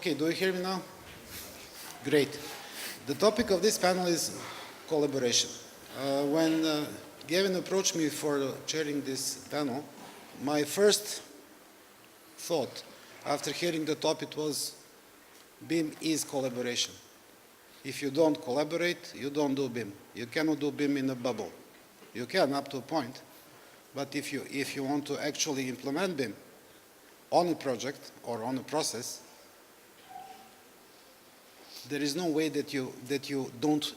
Okay, do you hear me now? Great. The topic of this panel is collaboration. When Gavin approached me for chairing this panel, my first thought after hearing the topic was BIM is collaboration. If you don't collaborate, you don't do BIM. You cannot do BIM in a bubble. You can up to a point, but if you want to actually implement BIM on a project or on a process, there is no way that you don't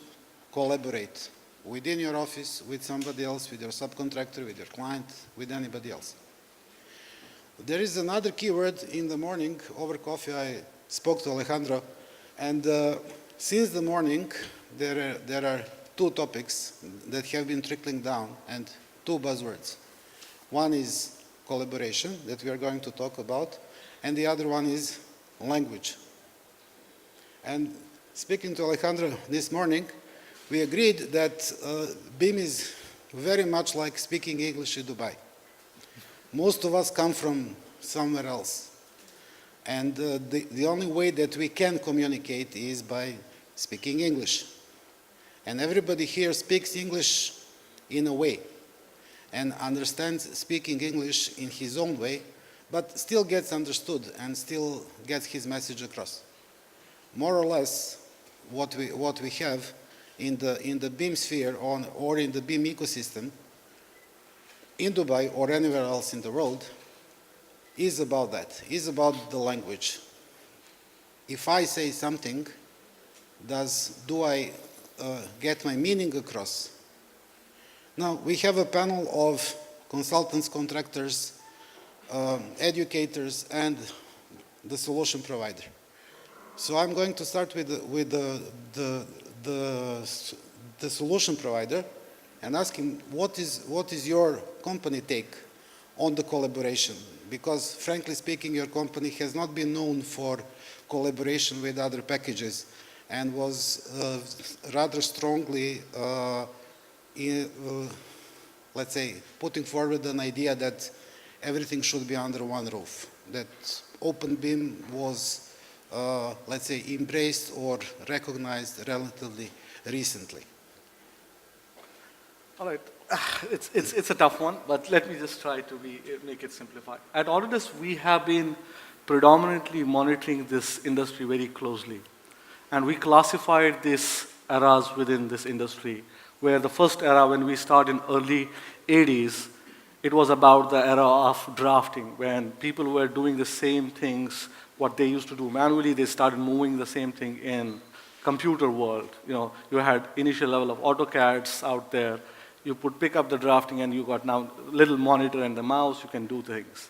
collaborate within your office, with somebody else, with your subcontractor, with your client, with anybody else. There is another keyword. In the morning, over coffee, I spoke to Alejandro, and since the morning, there are two topics that have been trickling down, and two buzzwords. One is collaboration, that we are going to talk about, and the other one is language. And speaking to Alejandro this morning, we agreed that BIM is very much like speaking English in Dubai. Most of us come from somewhere else. And the only way that we can communicate is by speaking English. And everybody here speaks English in a way and understands speaking English in his own way, but still gets understood and still gets his message across. More or less, what we have in the BIM sphere or in the BIM ecosystem in Dubai or anywhere else in the world is about that, is about the language. If I say something, do I get my meaning across? Now, we have a panel of consultants, contractors, educators, and the solution provider. So I'm going to start with the solution provider and ask him, what is your company take on the collaboration? Because frankly speaking, your company has not been known for collaboration with other packages and was rather strongly, let's say, putting forward an idea that everything should be under one roof, that open BIM was let's say, embraced or recognized relatively recently? All right, it's a tough one, but let me just try to make it simplified. At Autodesk, we have been predominantly monitoring this industry very closely, and we classified these eras within this industry, where the first era, when we started in early 80s, it was about the era of drafting, when people were doing the same things what they used to do manually. They started moving the same thing in computer world. You know, you had initial level of AutoCADs out there. You pick up the drafting and you got now little monitor and the mouse, you can do things.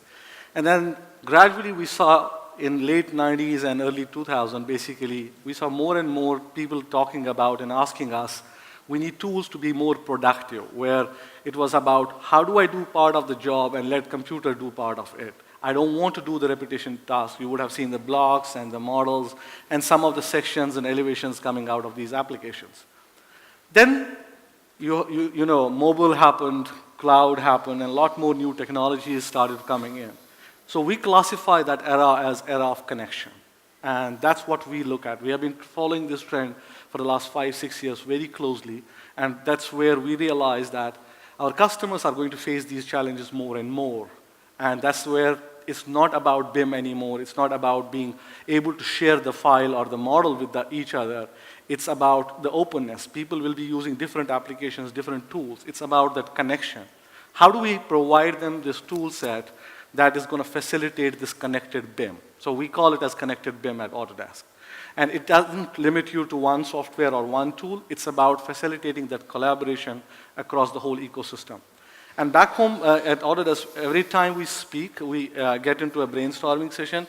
And then gradually we saw in late 90s and early 2000, basically, we saw more and more people talking about and asking us, we need tools to be more productive, where it was about how do I do part of the job and let computer do part of it. I don't want to do the repetition task. You would have seen the blocks and the models and some of the sections and elevations coming out of these applications. Then, you know, mobile happened, cloud happened, and a lot more new technologies started coming in. So we classify that era as era of connection. And that's what we look at. We have been following this trend for the last 5-6 years very closely. And that's where we realize that our customers are going to face these challenges more and more. And that's where it's not about BIM anymore. It's not about being able to share the file or the model with each other. It's about the openness. People will be using different applications, different tools. It's about that connection. How do we provide them this tool set that is going to facilitate this connected BIM? So we call it as connected BIM at Autodesk. And it doesn't limit you to one software or one tool. It's about facilitating that collaboration across the whole ecosystem. And back home at Autodesk, every time we speak, we get into a brainstorming session,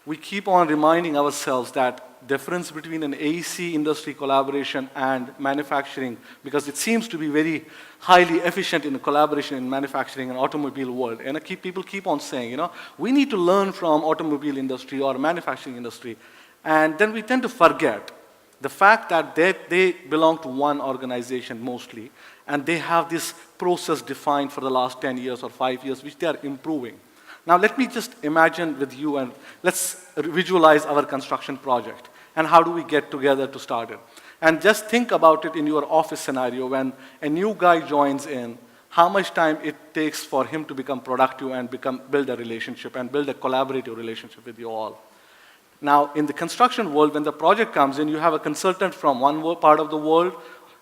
we keep on reminding ourselves that difference between an AEC industry collaboration and manufacturing, because it seems to be very highly efficient in collaboration in manufacturing and automobile world. And people keep on saying, you know, we need to learn from automobile industry or manufacturing industry. And then we tend to forget the fact that they belong to one organization mostly, and they have this process defined for the last 10 years or 5 years, which they are improving. Now let me just imagine with you, and let's visualize our construction project, and how do we get together to start it. And just think about it in your office scenario when a new guy joins in, how much time it takes for him to become productive and build a relationship and build a collaborative relationship with you all. Now, in the construction world, when the project comes in, you have a consultant from one part of the world,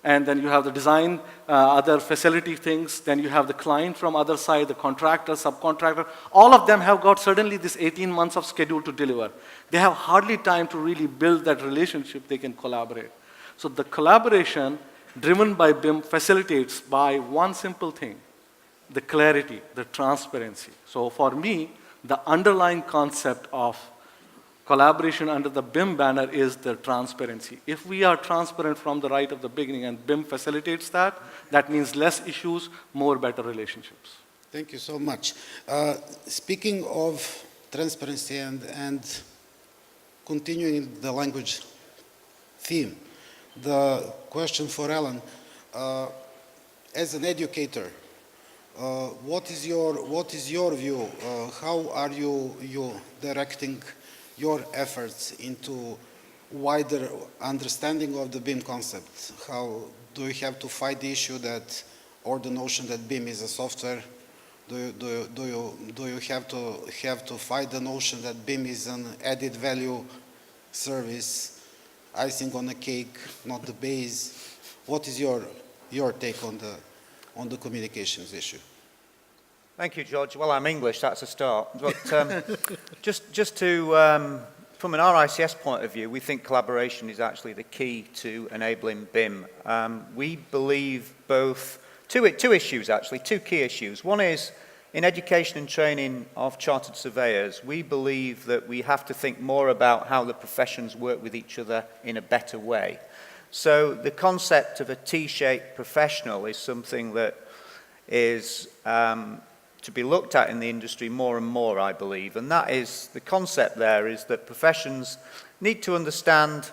and then you have the design, other facility things, then you have the client from other side, the contractor, subcontractor. All of them have got suddenly this 18 months of schedule to deliver. They have hardly time to really build that relationship they can collaborate. So the collaboration driven by BIM facilitates by one simple thing, the clarity, the transparency. So for me, the underlying concept of collaboration under the BIM banner is the transparency. If we are transparent from the right of the beginning and BIM facilitates that, that means less issues, more better relationships. Thank you so much. Speaking of transparency and continuing the language theme, the question for Alan, as an educator, what is your view? How are you directing your efforts into wider understanding of the BIM concept? How do you have to fight the issue that, or the notion that BIM is a software? Do you have to fight the notion that BIM is an added value service, icing on the cake, not the base? What is your take on the communications issue? Thank you, George. Well, I'm English, that's a start. But just to, from an RICS point of view, we think collaboration is actually the key to enabling BIM. We believe both, two issues actually, two key issues. One is, in education and training of chartered surveyors, we believe that we have to think more about how the professions work with each other in a better way. So the concept of a T-shaped professional is something that is to be looked at in the industry more and more, I believe. And that is, the concept there is that professions need to understand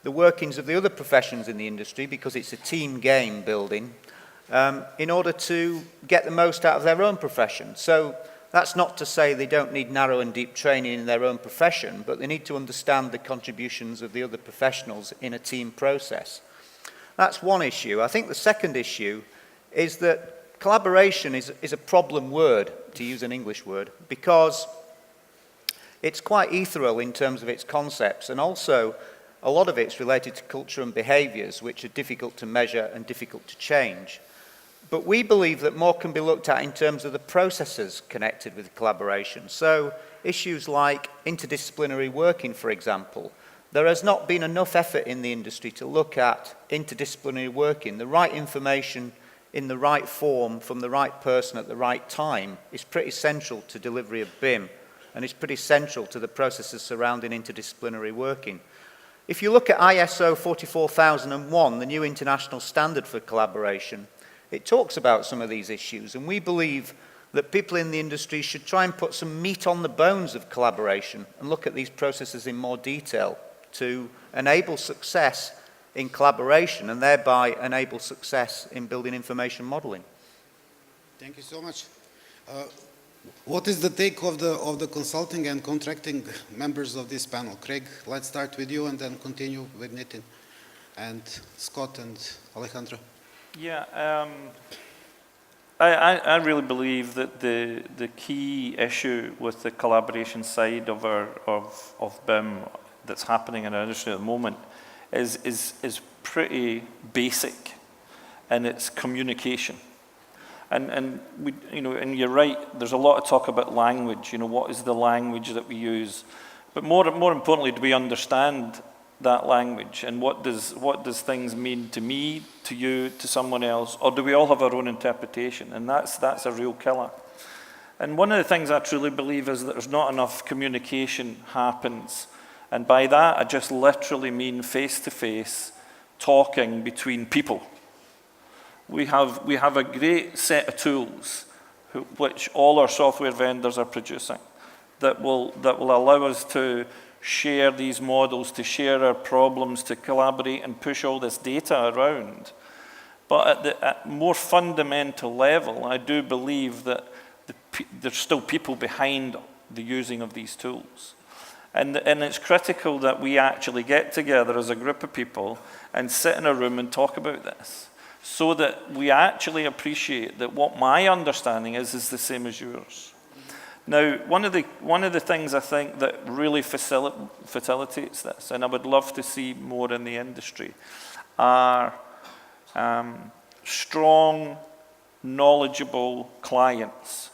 the workings of the other professions in the industry, because it's a team game building, in order to get the most out of their own profession. So that's not to say they don't need narrow and deep training in their own profession, but they need to understand the contributions of the other professionals in a team process. That's one issue. I think the second issue is that collaboration is a problem word, to use an English word, because it's quite ethereal in terms of its concepts, and also a lot of it's related to culture and behaviours, which are difficult to measure and difficult to change. But we believe that more can be looked at in terms of the processes connected with collaboration. So issues like interdisciplinary working, for example. There has not been enough effort in the industry to look at interdisciplinary working. The right information in the right form from the right person at the right time is pretty central to delivery of BIM, and it's pretty central to the processes surrounding interdisciplinary working. If you look at ISO 44001, the new international standard for collaboration, it talks about some of these issues, and we believe that people in the industry should try and put some meat on the bones of collaboration and look at these processes in more detail to enable success in collaboration and thereby enable success in building information modeling. Thank you so much. What is the take of the consulting and contracting members of this panel? Craig, let's start with you and then continue with Nitin and Scott and Alejandro. Yeah, I really believe that the key issue with the collaboration side of BIM that's happening in our industry at the moment is pretty basic, and it's communication. And we, and you're right, there's a lot of talk about language, what is the language that we use? But more importantly, do we understand that language, and what does things mean to me, to you, to someone else, or do we all have our own interpretation? And that's a real killer. And one of the things I truly believe is that there's not enough communication happens, and by that I just literally mean face-to-face talking between people. We have a great set of tools which all our software vendors are producing that will allow us to share these models, to share our problems, to collaborate and push all this data around. But at more fundamental level, I do believe that the there's still people behind the using of these tools. And it's critical that we actually get together as a group of people and sit in a room and talk about this, so that we actually appreciate that what my understanding is the same as yours. Now, one of the things I think that really facilitates this, and I would love to see more in the industry, are strong, knowledgeable clients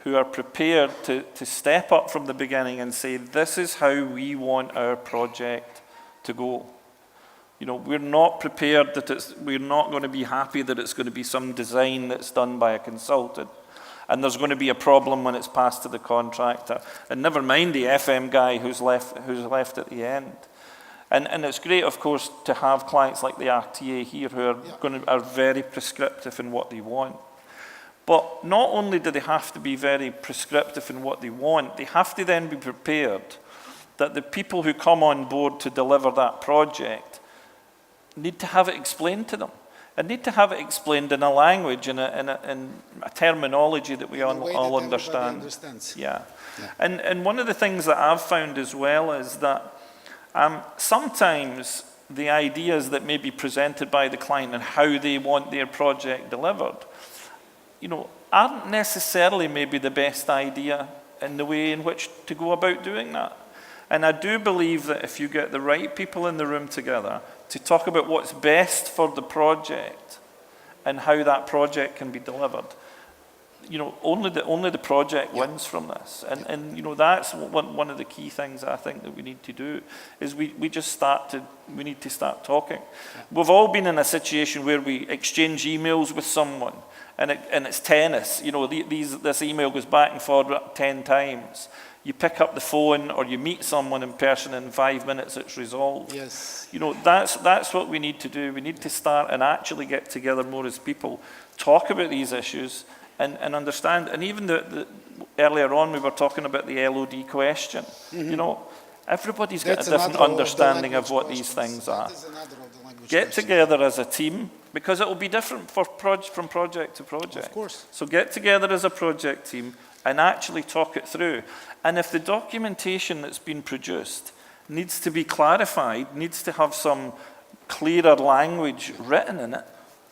who are prepared to step up from the beginning and say, this is how we want our project to go. You know, we're not prepared that we're not going to be happy that it's going to be some design that's done by a consultant, and there's going to be a problem when it's passed to the contractor, and never mind the FM guy who's left at the end. And it's great, of course, to have clients like the RTA here who are very prescriptive in what they want. But not only do they have to be very prescriptive in what they want, they have to then be prepared that the people who come on board to deliver that project need to have it explained to them, and need to have it explained in a language, in a terminology that we all understand. Yeah. And one of the things that I've found as well is that sometimes the ideas that may be presented by the client and how they want their project delivered, you know, aren't necessarily maybe the best idea in the way in which to go about doing that. And I do believe that if you get the right people in the room together to talk about what's best for the project and how that project can be delivered, you know, only the project wins from this. And you know, that's one of the key things I think that we need to do, is we need to start talking. We've all been in a situation where we exchange emails with someone, and it's tennis. You know, this email goes back and forward 10 times. You pick up the phone or you meet someone in person, in 5 minutes it's resolved. Yes. You know, that's what we need to do. We need to start and actually get together more as people, talk about these issues, and understand. And even earlier on we were talking about the LOD question. You know, everybody's got a different understanding of what these things are. Get together as a team, because it will be different from project to project. Of course. So get together as a project team and actually talk it through. And if the documentation that's been produced needs to be clarified, needs to have some clearer language written in it,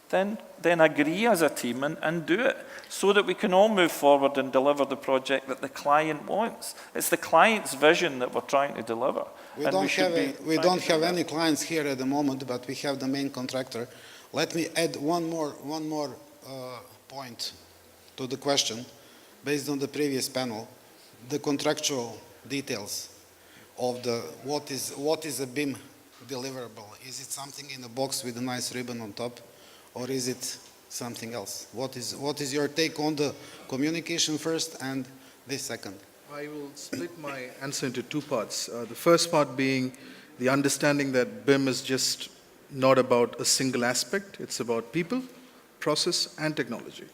then agree as a team and do it, so that we can all move forward and deliver the project that the client wants. It's the client's vision that we're trying to deliver. We don't have any clients here at the moment, but we have the main contractor. Let me add one more point to the question, based on the previous panel, the contractual details of what is a BIM deliverable. Is it something in a box with a nice ribbon on top, or is it something else? What is your take on the communication first and the second? I will split my answer into two parts. The first part being the understanding that BIM is just not about a single aspect. It's about people, process, and technology.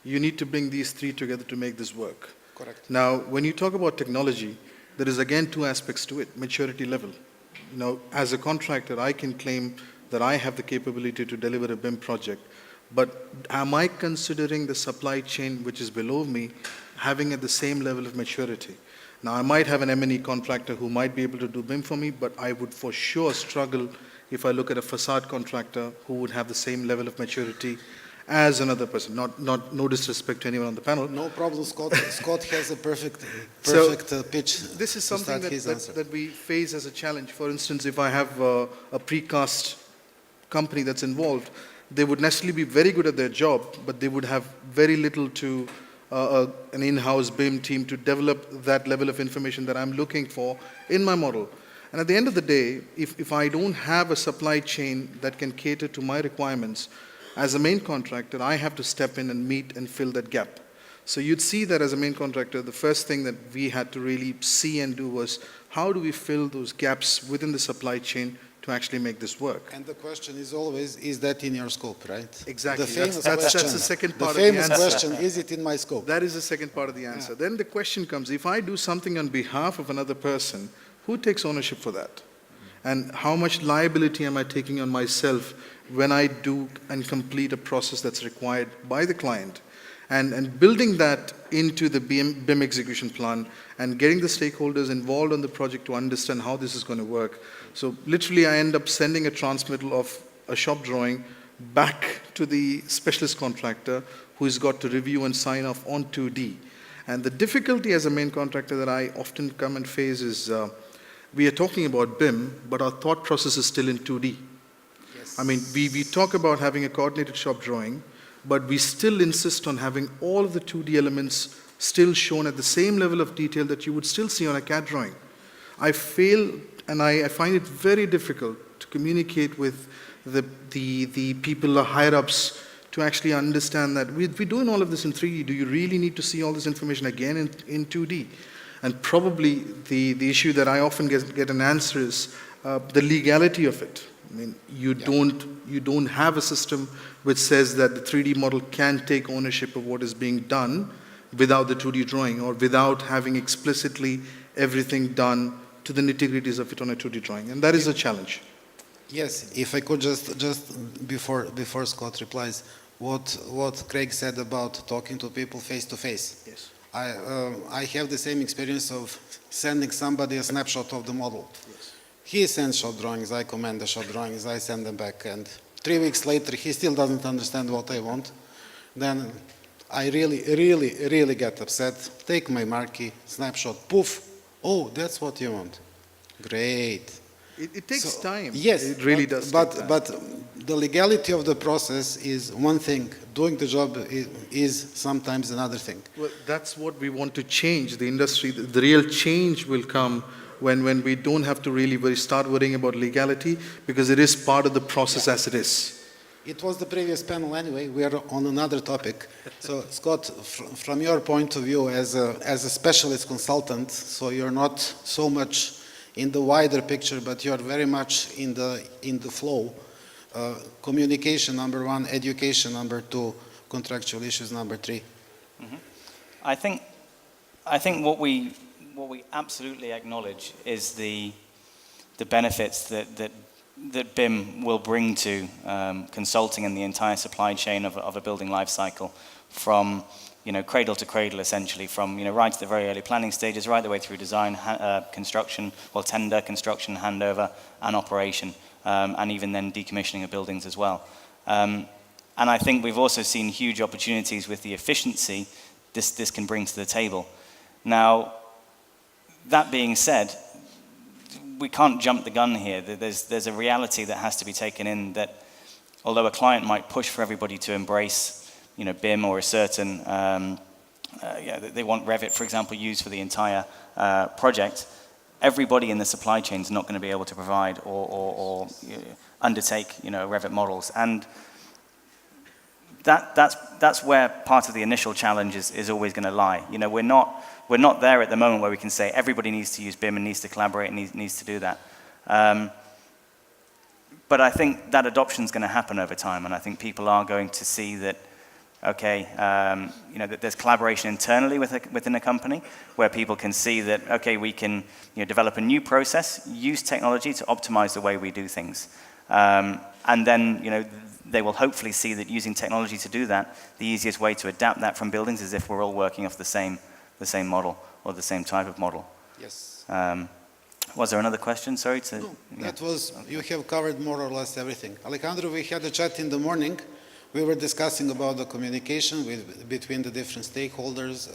You need to bring these three together to make this work. Correct. Now, when you talk about technology, there is again two aspects to it: maturity level. You know, as a contractor, I can claim that I have the capability to deliver a BIM project, but am I considering the supply chain which is below me having at the same level of maturity? Now, I might have an M&E contractor who might be able to do BIM for me, but I would for sure struggle if I look at a facade contractor who would have the same level of maturity as another person. No disrespect to anyone on the panel. No problem, Scott. Scott has a perfect pitch. This is something that we face as a challenge. For instance, if I have a precast company that's involved, they would necessarily be very good at their job, but they would have very little to an in-house BIM team to develop that level of information that I'm looking for in my model. And at the end of the day, if I don't have a supply chain that can cater to my requirements, as a main contractor, I have to step in and meet and fill that gap. So you'd see that as a main contractor, the first thing that we had to really see and do was, how do we fill those gaps within the supply chain to actually make this work? And the question is always, is that in your scope, right? Exactly. That's the second part of the answer. The famous question, is it in my scope? That is the second part of the answer. Yeah. Then the question comes, if I do something on behalf of another person, who takes ownership for that? And how much liability am I taking on myself when I do and complete a process that's required by the client? And building that into the BIM execution plan and getting the stakeholders involved on the project to understand how this is going to work. So literally I end up sending a transmittal of a shop drawing back to the specialist contractor who's got to review and sign off on 2D. And the difficulty as a main contractor that I often come and face is we are talking about BIM, but our thought process is still in 2D. Yes. I mean, we talk about having a coordinated shop drawing, but we still insist on having all of the 2D elements still shown at the same level of detail that you would still see on a CAD drawing. I fail, and I find it very difficult to communicate with the people, the higher-ups, to actually understand that we're doing all of this in 3D. Do you really need to see all this information again in 2D? And probably the issue that I often get an answer is the legality of it. I mean, you don't have a system which says that the 3D model can take ownership of what is being done without the 2D drawing or without having explicitly everything done to the nitty-gritties of it on a 2D drawing. And that is a challenge. Yes, if I could just before Scott replies, what Craig said about talking to people face to face. Yes. I have the same experience of sending somebody a snapshot of the model. Yes. He sends shop drawings, I command the shop drawings, I send them back, and 3 weeks later he still doesn't understand what I want. Then I really get upset, take my marquee, snapshot, poof, oh, that's what you want. Great. It takes time. Yes, it really does. But the legality of the process is one thing. Doing the job is sometimes another thing. Well, that's what we want to change. The industry, the real change will come when we don't have to really start worrying about legality, because it is part of the process as it is. It was the previous panel anyway. We are on another topic. So Scott, from your point of view as a specialist consultant, so you're not so much in the wider picture, but you're very much in the flow. Communication, number 1, education, number 2, contractual issues, number 3. Mm-hmm. I think what we absolutely acknowledge is the benefits that BIM will bring to consulting in the entire supply chain of a building life cycle, from cradle to cradle, essentially, from right to the very early planning stages, right the way through design, construction, well, tender, construction, handover, and operation, and even then decommissioning of buildings as well. And I think we've also seen huge opportunities with the efficiency this can bring to the table. Now, that being said, we can't jump the gun here. There's a reality that has to be taken in, that although a client might push for everybody to embrace BIM or a certain, they want Revit, for example, used for the entire project, everybody in the supply chain is not going to be able to provide or undertake Revit models. And that's where part of the initial challenge is always going to lie. We're not there at the moment where we can say everybody needs to use BIM and needs to collaborate and needs to do that. But I think that adoption is going to happen over time, and I think people are going to see that, okay, that there's collaboration internally within a company where people can see that, okay, we can develop a new process, use technology to optimize the way we do things. And then, they will hopefully see that using technology to do that, the easiest way to adapt that from buildings is if we're all working off the same model or the same type of model. Yes. Was there another question? Sorry to... No, that was, you have covered more or less everything. Alejandro, we had a chat in the morning. We were discussing about the communication between the different stakeholders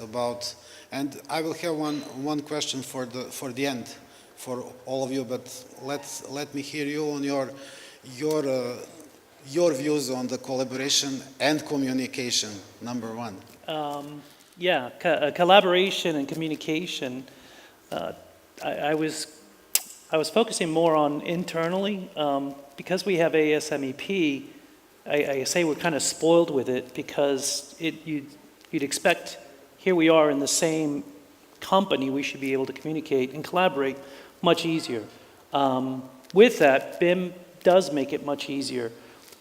and I will have one question for the end for all of you, but let me hear you on your views on the collaboration and communication, number 1. Collaboration and communication. I was focusing more on internally because we have ASMEP. I say we're kind of spoiled with it because you'd expect, here we are in the same company, we should be able to communicate and collaborate much easier. With that, BIM does make it much easier,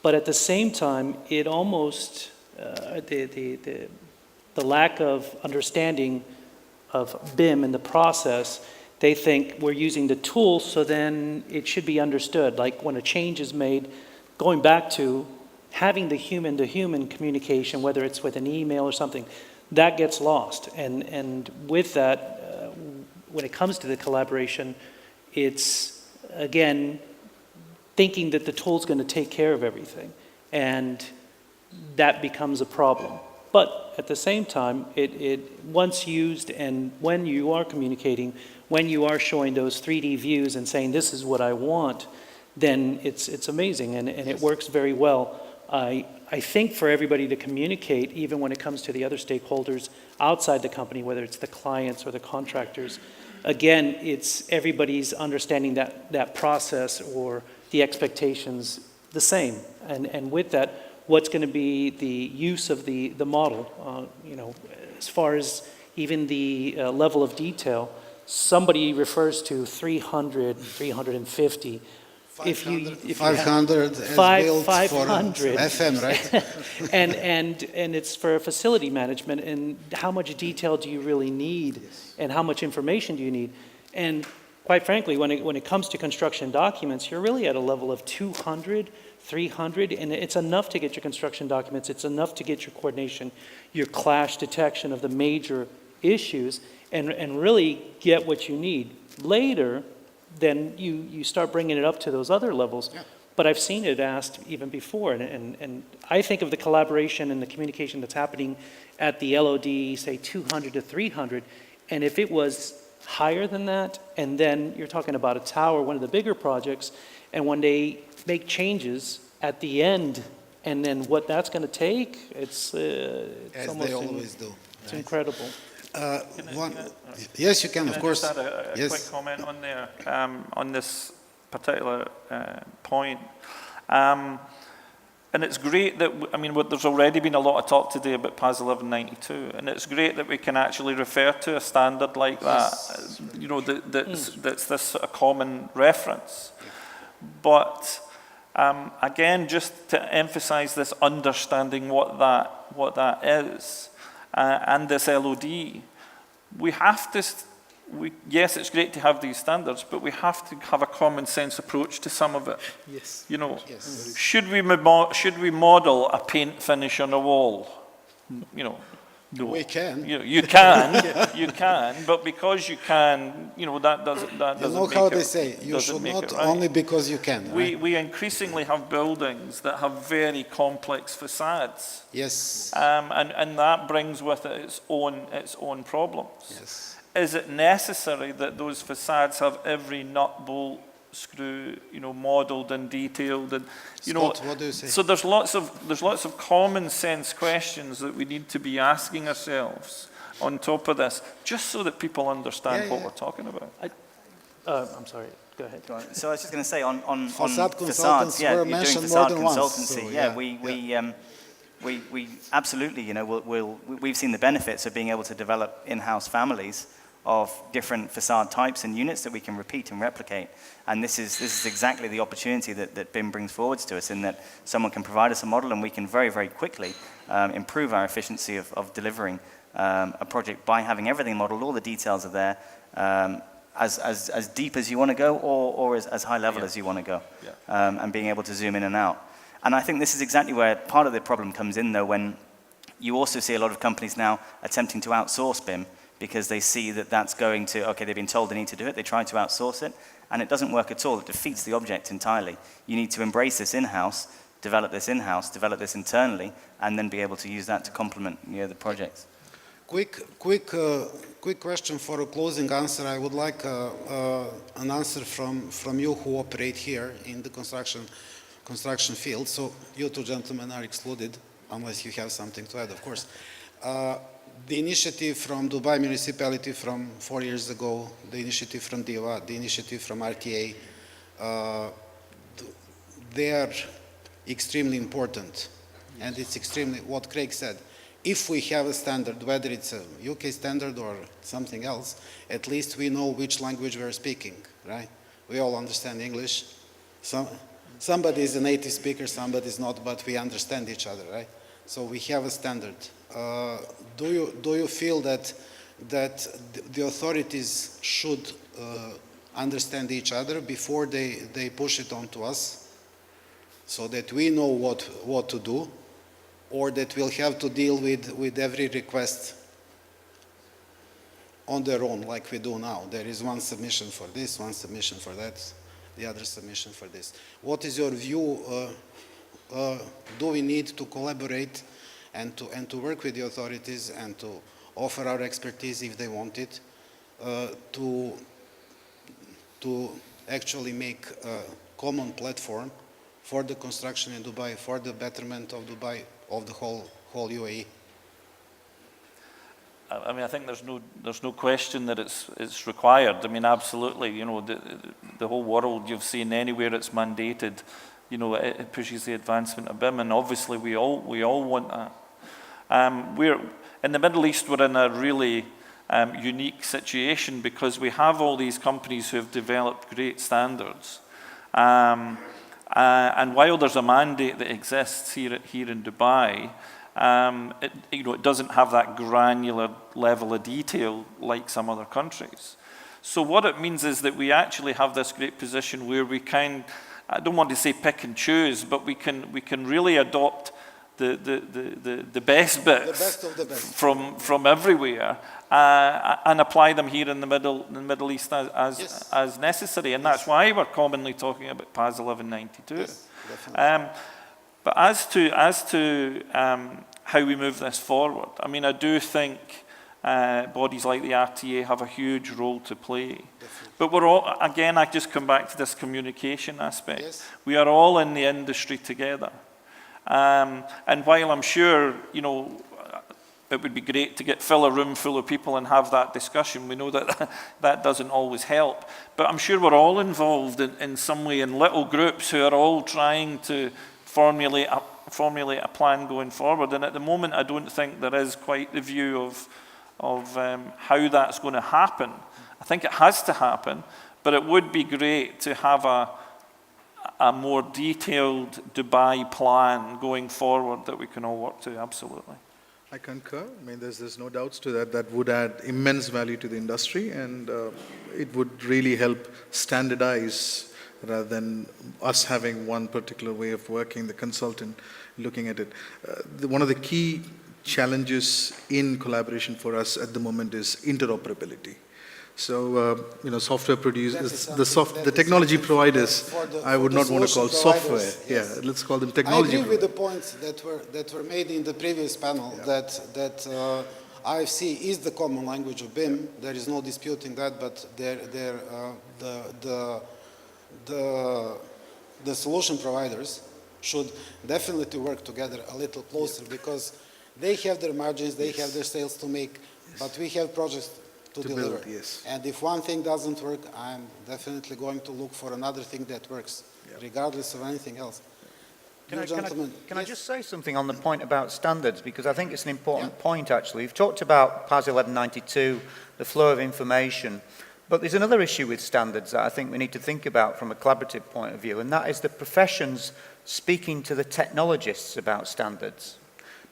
but at the same time, it almost, the lack of understanding of BIM and the process, they think we're using the tool, so then it should be understood. Like when a change is made, going back to having the human-to-human communication, whether it's with an email or something, that gets lost. And with that, when it comes to the collaboration, it's, again, thinking that the tool's going to take care of everything. And that becomes a problem. But at the same time, it once used, and when you are communicating, when you are showing those 3D views and saying, this is what I want, then it's amazing, and it works very well. I think for everybody to communicate, even when it comes to the other stakeholders outside the company, whether it's the clients or the contractors, again, it's everybody's understanding that process or the expectations the same. And with that, what's going to be the use of the model, as far as even the level of detail. Somebody refers to 300, 350. 500 as built for 500. FM, right? and it's for facility management, and how much detail do you really need, and how much information do you need? And quite frankly, when it comes to construction documents, you're really at a level of 200, 300, and it's enough to get your construction documents, it's enough to get your coordination, your clash detection of the major issues, and really get what you need. Later, then you start bringing it up to those other levels. Yeah. But I've seen it asked even before, and I think of the collaboration and the communication that's happening at the LOD, say 200 to 300, and if it was higher than that, and then you're talking about a tower, one of the bigger projects, and when they make changes at the end, and then what that's going to take, it's as almost they always do. It's incredible. Yes, you can, of course. Just add a quick comment on there, on this particular point. And it's great that, there's already been a lot of talk today about PAS 1192, and it's great that we can actually refer to a standard like that, that's this sort of common reference. But again, just to emphasize this understanding what that is, and this LOD, we have to, yes, it's great to have these standards, but we have to have a common sense approach to some of it. Yes. Yes. Should we model a paint finish on a wall? No. We can. You can, but because you can, that doesn't You know make how it, they say, you should make not it right. only because you can. Right? We increasingly have buildings that have very complex facades. Yes. And that brings with it its own problems. Yes. Is it necessary that those facades have every nut, bolt, screw, modelled and detailed, and Scott, what do you say? So there's lots of common sense questions that we need to be asking ourselves on top of this, just so that people understand what we're talking about. I'm sorry. Go ahead. So I was just going to say on Facade facades, consultants were you're doing mentioned facade more than once, consultancy. so We absolutely, we've seen the benefits of being able to develop in-house families of different facade types and units that we can repeat and replicate. And this is exactly the opportunity that BIM brings forwards to us, in that someone can provide us a model and we can very, very quickly improve our efficiency of delivering a project by having everything modeled, all the details are there, as deep as you want to go, or as high level as you want to go, and being able to zoom in and out. And I think this is exactly where part of the problem comes in, though, when you also see a lot of companies now attempting to outsource BIM, because they see that that's going to, okay, they've been told they need to do it, they try to outsource it, and it doesn't work at all. It defeats the object entirely. You need to embrace this in-house, develop this internally, and then be able to use that to complement the projects. Quick question for a closing answer. I would like an answer from you who operate here in the construction field. So you two gentlemen are excluded, unless you have something to add, of course. The initiative from Dubai municipality from 4 years ago, the initiative from DIVA, the initiative from RTA, they are extremely important. And it's extremely, what Craig said, if we have a standard, whether it's a UK standard or something else, at least we know which language we're speaking, right? We all understand English. Somebody is a native speaker, somebody is not, but we understand each other, right? So we have a standard. Do you feel that the authorities should understand each other before they push it on to us? so that we know what to do, or that we'll have to deal with every request on their own, like we do now. There is one submission for this, one submission for that, the other submission for this. What is your view? Do we need to collaborate and to work with the authorities and to offer our expertise if they want it, to actually make a common platform for the construction in Dubai, for the betterment of Dubai, of the whole UAE? I mean, I think there's no question that it's required. I mean, absolutely. You know, the whole world, you've seen anywhere it's mandated, you know, it pushes the advancement of BIM, and obviously we all want that. We're in the Middle East. We're in a really unique situation because we have all these companies who have developed great standards, and while there's a mandate that exists here in Dubai, it doesn't have that granular level of detail like some other countries. So what it means is that we actually have this great position where we can, I don't want to say pick and choose, but we can really adopt the best bits from everywhere and apply them here in the Middle East as necessary, and that's why we're commonly talking about PAS 1192. Yes, but as to how we move this forward, I mean, I do think bodies like the RTA have a huge role to play. Definitely. But we're all, again, I just come back to this communication aspect. Yes. We are all in the industry together. And while I'm sure, you know, it would be great to fill a room full of people and have that discussion, we know that that doesn't always help. But I'm sure we're all involved in some way in little groups who are all trying to formulate a plan going forward. And at the moment, I don't think there is quite the view of how that's going to happen. I think it has to happen, but it would be great to have a more detailed Dubai plan going forward that we can all work to, absolutely. I concur. I mean, there's no doubts to that. That would add immense value to the industry, and it would really help standardize rather than us having one particular way of working, the consultant looking at it. One of the key challenges in collaboration for us at the moment is interoperability. So, you know, software producers, the technology providers, I would not want to call software. Yes. Yeah, let's call them technology. I agree with the points that were made in the previous panel, yeah, that IFC is the common language of BIM. There is no disputing that, but the solution providers should definitely work together a little closer, yeah, because they have their margins, they have their sales to make, yes, but we have projects to deliver. Build, yes. And if one thing doesn't work, I'm definitely going to look for another thing that works, yeah, regardless of anything else. Can I just say something on the point about standards, because I think it's an important, yeah, point actually. You've talked about PAS 1192, the flow of information, but there's another issue with standards that I think we need to think about from a collaborative point of view, and that is the professions speaking to the technologists about standards.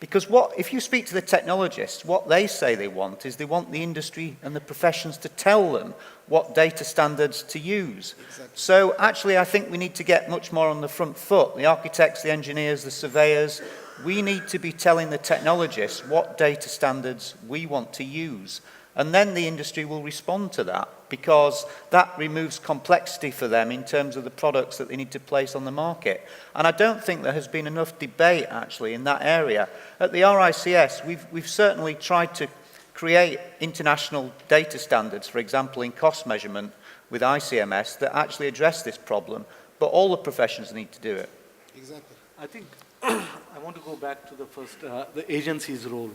Because if you speak to the technologists, what they say they want is they want the industry and the professions to tell them what data standards to use. Exactly. So actually I think we need to get much more on the front foot. The architects, the engineers, the surveyors, we need to be telling the technologists what data standards we want to use. And then the industry will respond to that, because that removes complexity for them in terms of the products that they need to place on the market. And I don't think there has been enough debate actually in that area. At the RICS, we've certainly tried to create international data standards, for example in cost measurement with ICMS, that actually address this problem, but all the professions need to do it. Exactly. I think I want to go back to the first, the agency's role.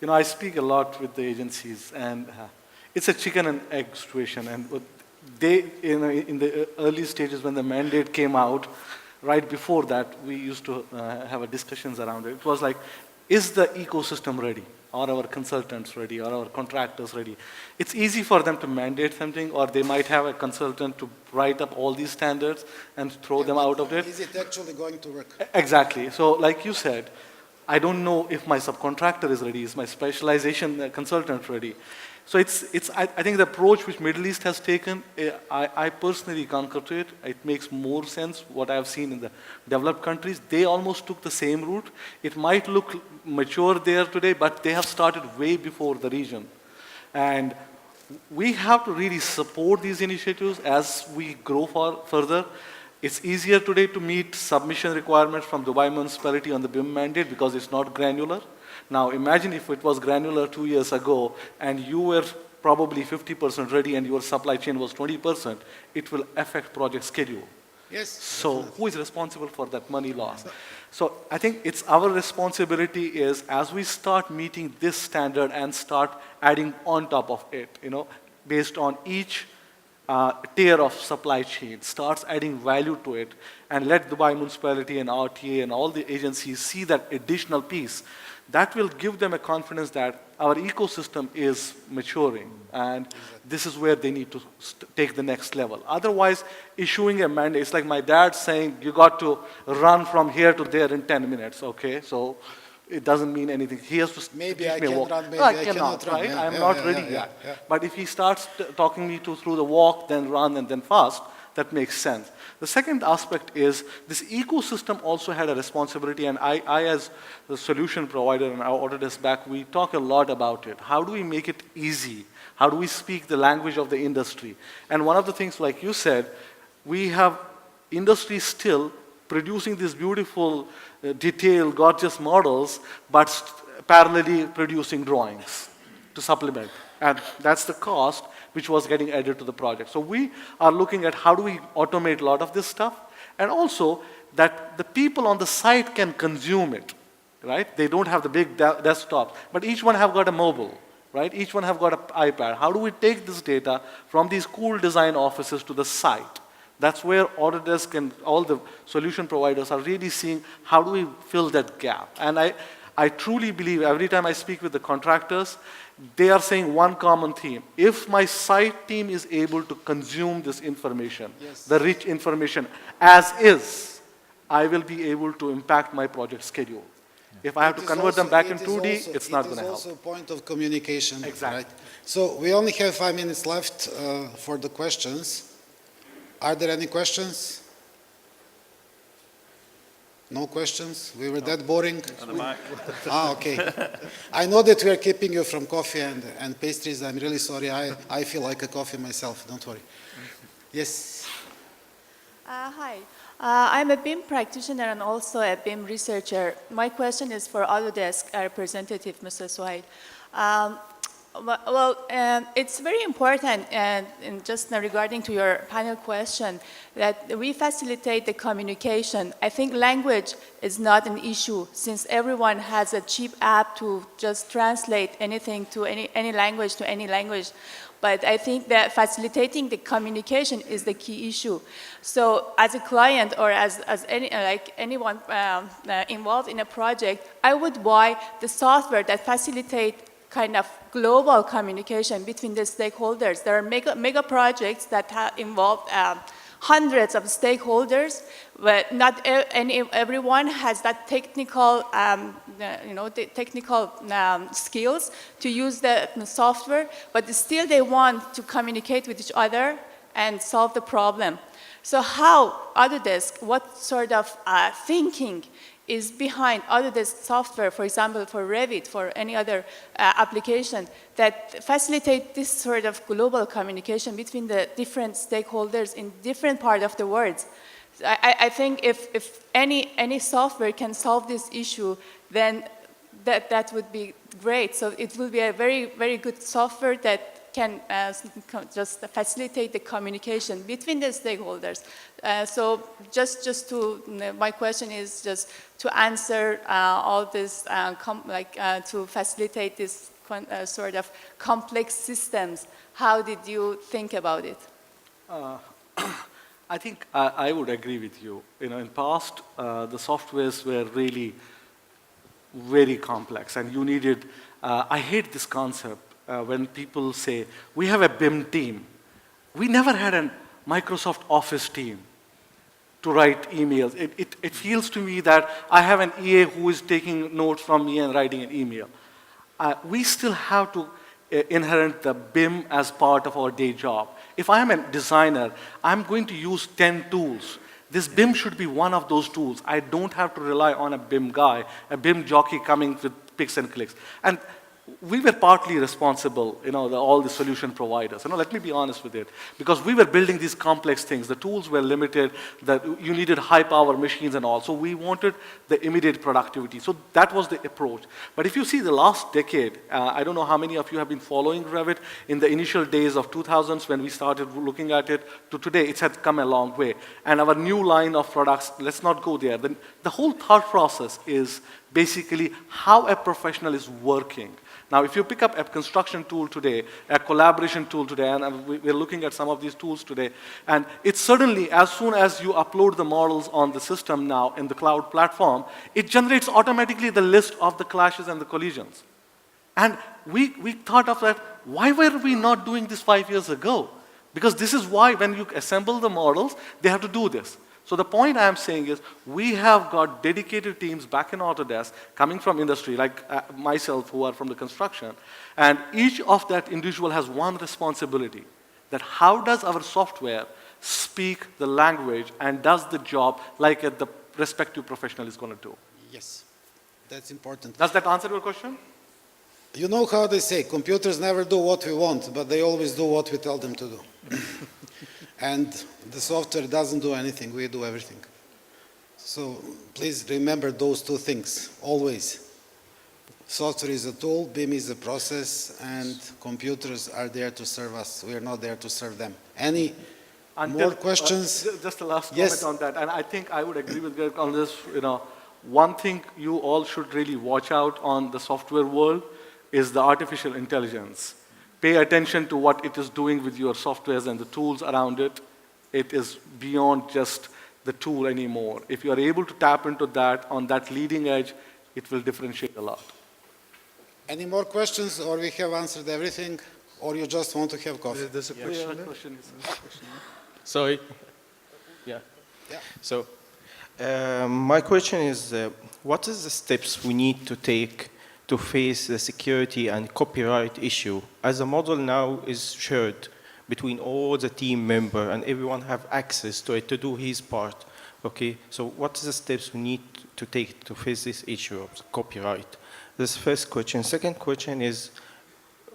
You know, I speak a lot with the agencies, and it's a chicken and egg situation. And they, in the early stages when the mandate came out, right before that, we used to have discussions around it. It was like, is the ecosystem ready? Are our consultants ready? Are our contractors ready? It's easy for them to mandate something, or they might have a consultant to write up all these standards and throw them out of it. Is it actually going to work? Exactly. So like you said, I don't know if my subcontractor is ready, is my specialization consultant ready. So I think the approach which Middle East has taken, I personally concur to it. It makes more sense what I've seen in the developed countries. They almost took the same route. It might look mature there today, but they have started way before the region. And we have to really support these initiatives as we grow further. It's easier today to meet submission requirements from Dubai municipality on the BIM mandate because it's not granular. Now imagine if it was granular 2 years ago and you were probably 50% ready and your supply chain was 20%, it will affect project schedule. Yes. So who is responsible for that money loss? So I think it's our responsibility is as we start meeting this standard and start adding on top of it, based on each tier of supply chain, starts adding value to it, and let Dubai municipality and RTA and all the agencies see that additional piece. That will give them a confidence that our ecosystem is maturing, and this is where they need to take the next level. Otherwise, issuing a mandate, it's like my dad saying, you got to run from here to there in 10 minutes, okay? So it doesn't mean anything. He has to maybe teach I me can walk. run, maybe No, I cannot, cannot run. right? Yeah, I'm yeah, not yeah, ready yeah, yet. yeah. But if he starts talking me through the walk, then run, and then fast, that makes sense. The second aspect is this ecosystem also had a responsibility, and I as the solution provider in our Autodesk back, we talk a lot about it. How do we make it easy? How do we speak the language of the industry? And one of the things, like you said, we have industry still producing these beautiful, detailed, gorgeous models, but parallelly producing drawings to supplement. And that's the cost which was getting added to the project. So we are looking at how do we automate a lot of this stuff, and also that the people on the site can consume it, right? They don't have the big desktop, but each one have got a mobile, right? Each one have got an iPad. How do we take this data from these cool design offices to the site? That's where Autodesk and all the solution providers are really seeing how do we fill that gap. And I truly believe every time I speak with the contractors, they are saying one common theme. If my site team is able to consume this information, Yes. the rich information as is, I will be able to impact my project schedule. If I have to convert them back in 2D, it's not going to help. It is also a point of communication. Exactly. Right? So we only have 5 minutes left for the questions. Are there any questions? No questions? We were that boring? At the back. Okay. I know that we are keeping you from coffee and pastries. I'm really sorry. I feel like a coffee myself. Don't worry. Yes. Hi. I'm a BIM practitioner and also a BIM researcher. My question is for Autodesk representative, Mr. Suhail. It's very important, and just regarding to your panel question, that we facilitate the communication. I think language is not an issue, since everyone has a cheap app to just translate anything to any language to any language. But I think that facilitating the communication is the key issue. So as a client or as anyone involved in a project, I would buy the software that facilitates kind of global communication between the stakeholders. There are mega projects that involve hundreds of stakeholders, but not everyone has that technical, skills to use the software, but still they want to communicate with each other and solve the problem. So how Autodesk, what sort of thinking is behind Autodesk software, for example, for Revit, for any other application, that facilitate this sort of global communication between the different stakeholders in different parts of the world? I think if any software can solve this issue, then that would be great. So it will be a very, very good software that can just facilitate the communication between the stakeholders. So just to, my question is just to answer all this, to facilitate this sort of complex systems. How did you think about it? I think I would agree with you. In past, the softwares were really very complex, and you needed, I hate this concept when people say, we have a BIM team. We never had a Microsoft Office team. to write emails. It feels to me that I have an EA who is taking notes from me and writing an email. We still have to inherit the BIM as part of our day job. If I am a designer, I'm going to use 10 tools. This BIM should be one of those tools. I don't have to rely on a BIM guy, a BIM jockey coming with picks and clicks. And we were partly responsible, all the solution providers. Let me be honest with it. Because we were building these complex things. The tools were limited, that you needed high power machines and all. So we wanted the immediate productivity. So that was the approach. But if you see the last decade, I don't know how many of you have been following Revit in the initial days of 2000s when we started looking at it to today, it has come a long way. And our new line of products, let's not go there. The whole thought process is basically how a professional is working. Now, if you pick up a construction tool today, a collaboration tool today, and we're looking at some of these tools today, and it's certainly, as soon as you upload the models on the system now in the cloud platform, it generates automatically the list of the clashes and the collisions. And we thought of that, why were we not doing this 5 years ago? Because this is why when you assemble the models, they have to do this. So the point I'm saying is we have got dedicated teams back in Autodesk coming from industry, like myself, who are from the construction. And each of that individual has one responsibility, that how does our software speak the language and does the job like the respective professional is going to do. Yes, that's important. Does that answer your question? You know how they say, computers never do what we want, but they always do what we tell them to do. And the software doesn't do anything, we do everything. So please remember those two things, always. Software is a tool, BIM is a process, and computers are there to serve us. We are not there to serve them. Any more questions? Just a last Yes. comment on that, and I think I would agree with Garret on this. One thing you all should really watch out on the software world is the artificial intelligence. Pay attention to what it is doing with your softwares and the tools around it. It is beyond just the tool anymore. If you are able to tap into that on that leading edge, it will differentiate a lot. Any more questions, or we have answered everything, or you just want to have coffee? There's a question there. So, yeah. Yeah. So, my question is, what is the steps we need to take to face the security and copyright issue, as the model now is shared between all the team members and everyone have access to it to do his part? Okay, so what is the steps we need to take to face this issue of copyright? This first question. Second question is,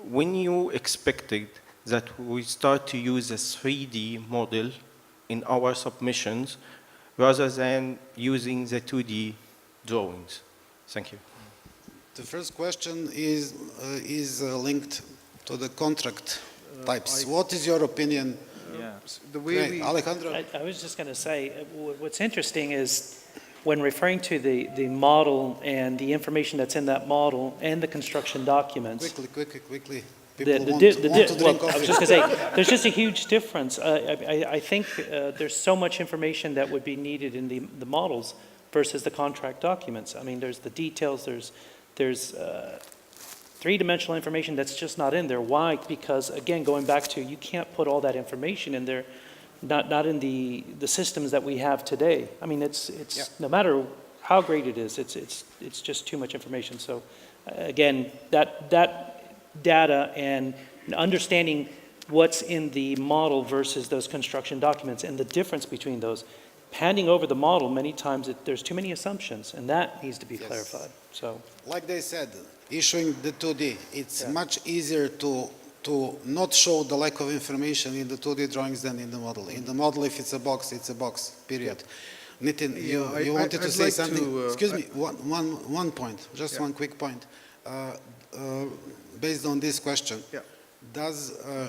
when you expected that we start to use a 3D model in our submissions rather than using the 2D drawings? Thank you. The first question is linked to the contract types. What is your opinion? The way we... Alejandro? I was just going to say, what's interesting is when referring to the model and the information that's in that model and the construction documents. Quickly. People want to drink coffee. I was just going to say, there's just a huge difference. I think there's so much information that would be needed in the models versus the contract documents. I mean, there's the details, there's three-dimensional information that's just not in there. Why? Because, again, going back to, you can't put all that information in there, not in the systems that we have today. I mean, it's no matter how great it is, it's just too much information. So, again, that data and understanding what's in the model versus those construction documents and the difference between those. Handing over the model, many times there's too many assumptions, and that needs to be clarified. So, like they said, issuing the 2D, it's much easier to not show the lack of information in the 2D drawings than in the model. In the model, if it's a box, period. Nithin, you wanted to say something? Excuse me, one point, just one quick point. Based on this question,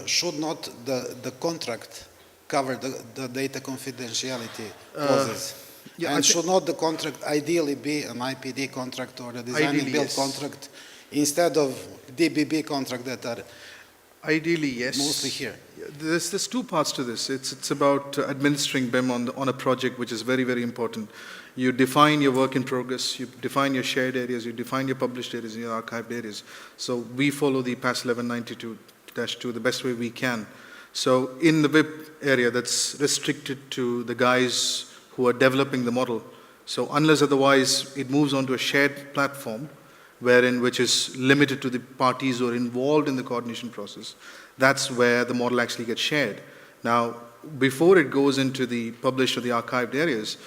should not the contract cover the data confidentiality clauses? And should not the contract ideally be an IPD contract or a design and build contract instead of DBB contract that are ideally, yes. mostly here? There's two parts to this. It's about administering BIM on a project, which is very, very important. You define your work in progress, you define your shared areas, you define your published areas and your archived areas. So we follow the PAS 1192-2 the best way we can. So in the WIP area, that's restricted to the guys who are developing the model. So unless otherwise it moves onto a shared platform, which is limited to the parties who are involved in the coordination process, that's where the model actually gets shared. Now, before it goes into the published or the archived areas,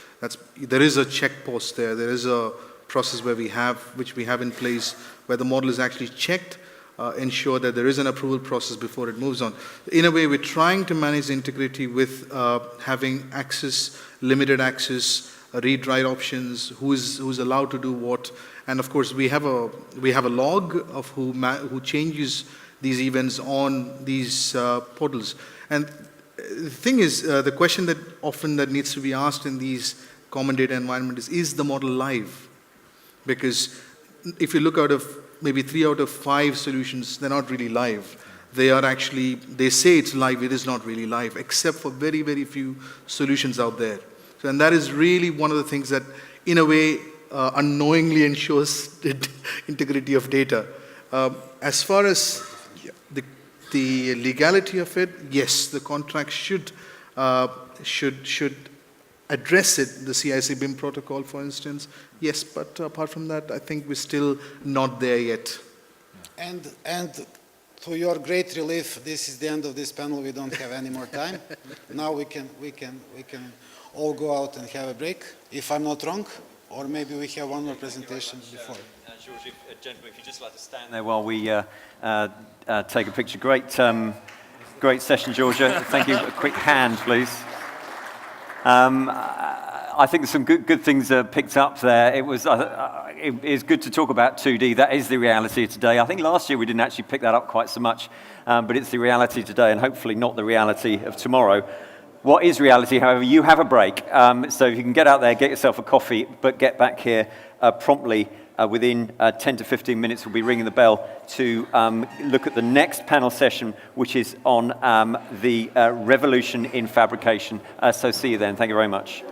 there is a check post there. There is a process which we have in place, where the model is actually checked, ensure that there is an approval process before it moves on. In a way, we're trying to manage the integrity with having access, limited access, read-write options, who's allowed to do what, and of course we have a log of who changes these events on these portals. And the thing is, the question that needs to be asked in these common data environments is the model live? Because if you look out of maybe 3 out of 5 solutions, they're not really live. They say it's live, it is not really live, except for very, very few solutions out there. So, and that is really one of the things that, in a way, unknowingly ensures the integrity of data. As far as the legality of it, yes, the contract should address it, the CIC BIM protocol, for instance. Yes, but apart from that, I think we're still not there yet. And to your great relief, this is the end of this panel. We don't have any more time. Now we can all go out and have a break, if I'm not wrong, or maybe we have one more presentation before. Djordje, gentlemen, if you'd just like to stand there while we take a picture. Great session, Djordje. Thank you. A quick hand, please. I think some good things are picked up there. It is good to talk about 2D. That is the reality of today. I think last year we didn't actually pick that up quite so much, but it's the reality today, and hopefully not the reality of tomorrow. What is reality, however, you have a break. So if you can get out there, get yourself a coffee, but get back here promptly. Within 10 to 15 minutes, we'll be ringing the bell to look at the next panel session, which is on the revolution in fabrication. So see you then. Thank you very much.